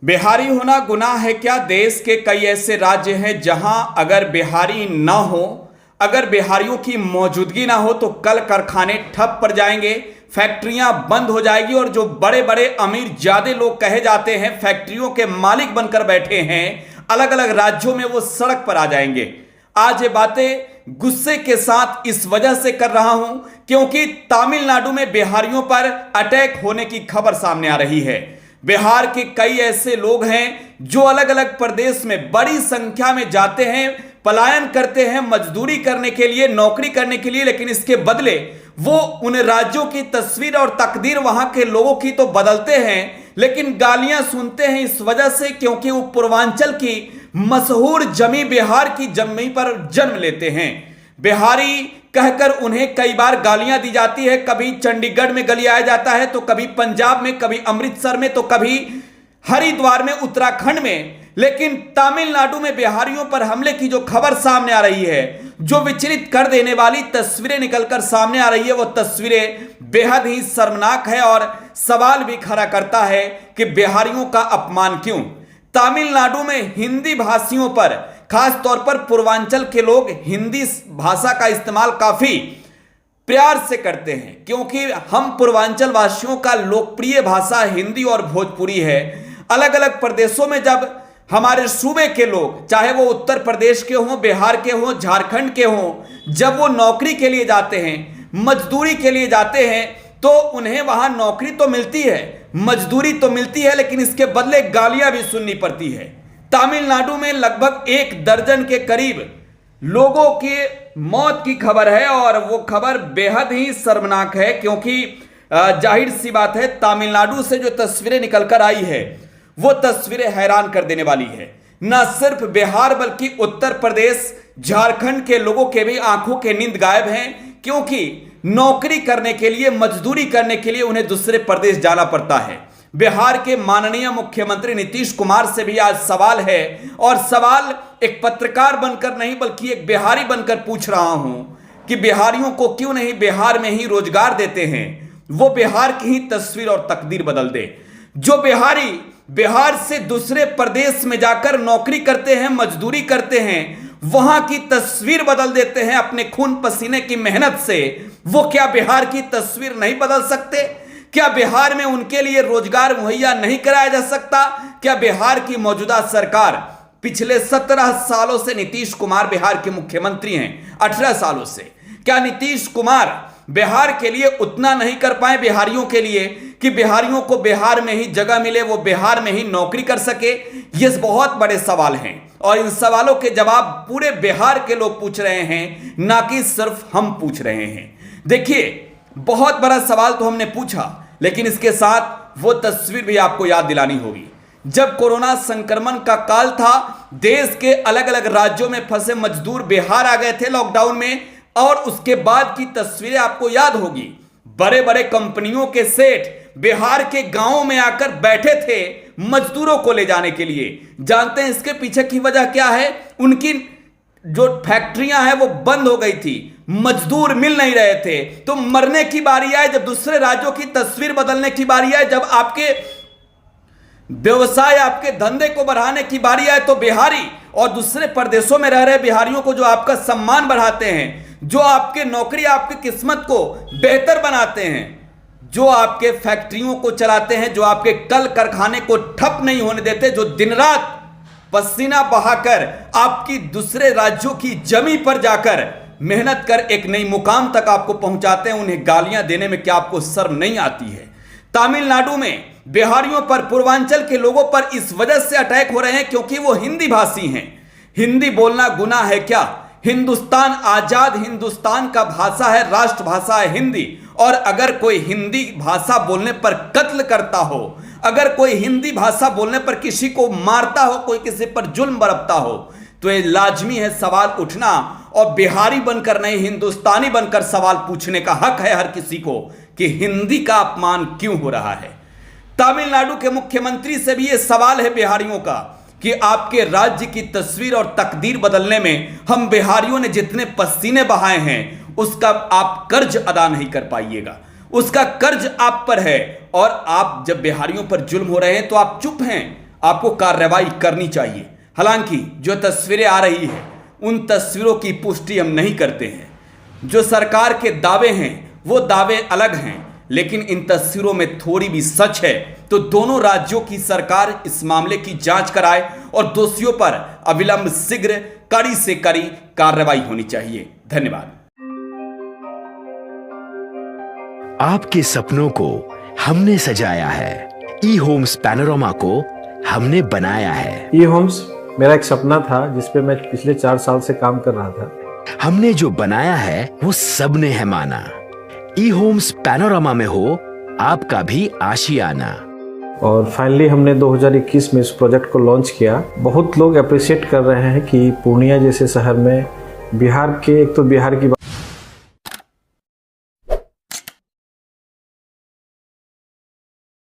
बिहारी होना गुनाह है क्या? देश के कई ऐसे राज्य हैं जहां अगर बिहारी ना हो, अगर बिहारियों की मौजूदगी ना हो तो कल कारखाने ठप पड़ जाएंगे, फैक्ट्रियां बंद हो जाएगी और जो बड़े बड़े अमीर ज्यादा लोग कहे जाते हैं, फैक्ट्रियों के मालिक बनकर बैठे हैं अलग अलग राज्यों में, वो सड़क पर आ जाएंगे। आज ये बातें गुस्से के साथ इस वजह से कर रहा हूं क्योंकि तमिलनाडु में बिहारियों पर अटैक होने की खबर सामने आ रही है। बिहार के कई ऐसे लोग हैं जो अलग अलग प्रदेश में बड़ी संख्या में जाते हैं, पलायन करते हैं मजदूरी करने के लिए, नौकरी करने के लिए, लेकिन इसके बदले वो उन राज्यों की तस्वीर और तकदीर वहां के लोगों की तो बदलते हैं, लेकिन गालियां सुनते हैं इस वजह से क्योंकि वो पूर्वांचल की मशहूर जमी बिहार की जमी पर जन्म लेते हैं। बिहारी कहकर उन्हें कई बार गालियां दी जाती है, कभी चंडीगढ़ में गलियाया जाता है, तो कभी पंजाब में, कभी अमृतसर में, तो कभी हरिद्वार में, उत्तराखंड में। लेकिन तमिलनाडु में बिहारियों पर हमले की जो खबर सामने आ रही है, जो विचलित कर देने वाली तस्वीरें निकलकर सामने आ रही है, वो तस्वीरें बेहद ही शर्मनाक है और सवाल भी खड़ा करता है कि बिहारियों का अपमान क्यों? तमिलनाडु में हिंदी भाषियों पर, खास तौर पर पूर्वांचल के लोग हिंदी भाषा का इस्तेमाल काफी प्यार से करते हैं क्योंकि हम पूर्वांचल वासियों का लोकप्रिय भाषा हिंदी और भोजपुरी है। अलग अलग प्रदेशों में जब हमारे सूबे के लोग, चाहे वो उत्तर प्रदेश के हों, बिहार के हों, झारखंड के हों, जब वो नौकरी के लिए जाते हैं, मजदूरी के लिए जाते हैं, तो उन्हें वहां नौकरी तो मिलती है, मजदूरी तो मिलती है, लेकिन इसके बदले गालियां भी सुननी पड़ती है। तमिलनाडु में लगभग 1 दर्जन के करीब लोगों की मौत की खबर है और वो खबर बेहद ही शर्मनाक है क्योंकि जाहिर सी बात है, तमिलनाडु से जो तस्वीरें निकलकर आई है वो तस्वीरें हैरान कर देने वाली है। न सिर्फ बिहार बल्कि उत्तर प्रदेश, झारखंड के लोगों के भी आंखों के नींद गायब हैं क्योंकि नौकरी करने के लिए, मजदूरी करने के लिए उन्हें दूसरे प्रदेश जाना पड़ता है। बिहार के माननीय मुख्यमंत्री नीतीश कुमार से भी आज सवाल है और सवाल एक पत्रकार बनकर नहीं बल्कि एक बिहारी बनकर पूछ रहा हूं कि बिहारियों को क्यों नहीं बिहार में ही रोजगार देते हैं, वो बिहार की ही तस्वीर और तकदीर बदल दे। जो बिहारी बिहार से दूसरे प्रदेश में जाकर नौकरी करते हैं, मजदूरी करते हैं, वहां की तस्वीर बदल देते हैं अपने खून पसीने की मेहनत से, वो क्या बिहार की तस्वीर नहीं बदल सकते? क्या बिहार में उनके लिए रोजगार मुहैया नहीं कराया जा सकता? क्या बिहार की मौजूदा सरकार, पिछले 17 सालों से नीतीश कुमार बिहार के मुख्यमंत्री हैं, 18 सालों से, क्या नीतीश कुमार बिहार के लिए उतना नहीं कर पाए बिहारियों के लिए कि बिहारियों को बिहार में ही जगह मिले, वो बिहार में ही नौकरी कर सके? ये बहुत बड़े सवाल हैं और इन सवालों के जवाब पूरे बिहार के लोग पूछ रहे हैं, ना कि सिर्फ हम पूछ रहे हैं। देखिए, बहुत बड़ा सवाल तो हमने पूछा, लेकिन इसके साथ वो तस्वीर भी आपको याद दिलानी होगी। जब कोरोना संक्रमण का काल था, देश के अलग अलग राज्यों में फंसे मजदूर बिहार आ गए थे लॉकडाउन में, और उसके बाद की तस्वीरें आपको याद होगी। बड़े बड़े कंपनियों के सेठ बिहार के गांवों में आकर बैठे थे मजदूरों को ले जाने के लिए। जानते हैं इसके पीछे की वजह क्या है? उनकी जो फैक्ट्रियां हैं वो बंद हो गई थी, मजदूर मिल नहीं रहे थे। तो मरने की बारी आए, जब दूसरे राज्यों की तस्वीर बदलने की बारी आए, जब आपके व्यवसाय, आपके धंधे को बढ़ाने की बारी आए, तो बिहारी और दूसरे प्रदेशों में रह रहे बिहारियों को जो आपका सम्मान बढ़ाते हैं, जो आपके नौकरी, आपकी किस्मत को बेहतर बनाते हैं, जो आपके फैक्ट्रियों को चलाते हैं, जो आपके कल कारखाने को ठप नहीं होने देते, जो दिन रात पसीना बहाकर आपकी दूसरे राज्यों की जमी पर जाकर मेहनत कर एक नई मुकाम तक आपको पहुंचाते हैं, उन्हें गालियां देने में क्या आपको शर्म नहीं आती है? तमिलनाडु में बिहारियों पर, पूर्वांचल के लोगों पर इस वजह से अटैक हो रहे हैं क्योंकि वो हिंदी भाषी हैं। हिंदी बोलना गुनाह है क्या? हिंदुस्तान, आजाद हिंदुस्तान का भाषा है, राष्ट्रभाषा है हिंदी, और अगर कोई हिंदी भाषा बोलने पर कत्ल करता हो, अगर कोई हिंदी भाषा बोलने पर किसी को मारता हो, कोई किसी पर जुल्म बरपता हो, तो ये लाजमी है सवाल उठना, और बिहारी बनकर नहीं, हिंदुस्तानी बनकर सवाल पूछने का हक है हर किसी को कि हिंदी का अपमान क्यों हो रहा है। तमिलनाडु के मुख्यमंत्री से भी ये सवाल है बिहारियों का कि आपके राज्य की तस्वीर और तकदीर बदलने में हम बिहारियों ने जितने पसीने बहाए हैं, उसका आप कर्ज अदा नहीं कर पाइएगा। उसका कर्ज आप पर है, और आप जब बिहारियों पर जुल्म हो रहे हैं तो आप चुप हैं, आपको कार्रवाई करनी चाहिए। हालांकि जो तस्वीरें आ रही हैं उन तस्वीरों की पुष्टि हम नहीं करते हैं। जो सरकार के दावे हैं वो दावे अलग हैं, लेकिन इन तस्वीरों में थोड़ी भी सच है तो दोनों राज्यों की सरकार इस मामले की जांच कराए और दोषियों पर अविलंब शीघ्र कड़ी से कड़ी कार्रवाई होनी चाहिए। धन्यवाद। आपके सपनों को हमने सजाया है, ई होम्स पैनोरामा को हमने बनाया है। ई होम्स मेरा एक सपना था जिस पे मैं पिछले 4 साल से काम कर रहा था। हमने जो बनाया है वो सबने है माना। ई होम्स पैनोरामा में हो आपका भी आशियाना। और फाइनली हमने 2021 में इस प्रोजेक्ट को लॉन्च किया। बहुत लोग अप्रिशिएट कर रहे हैं कि पूर्णिया जैसे शहर में बिहार के, एक तो बिहार की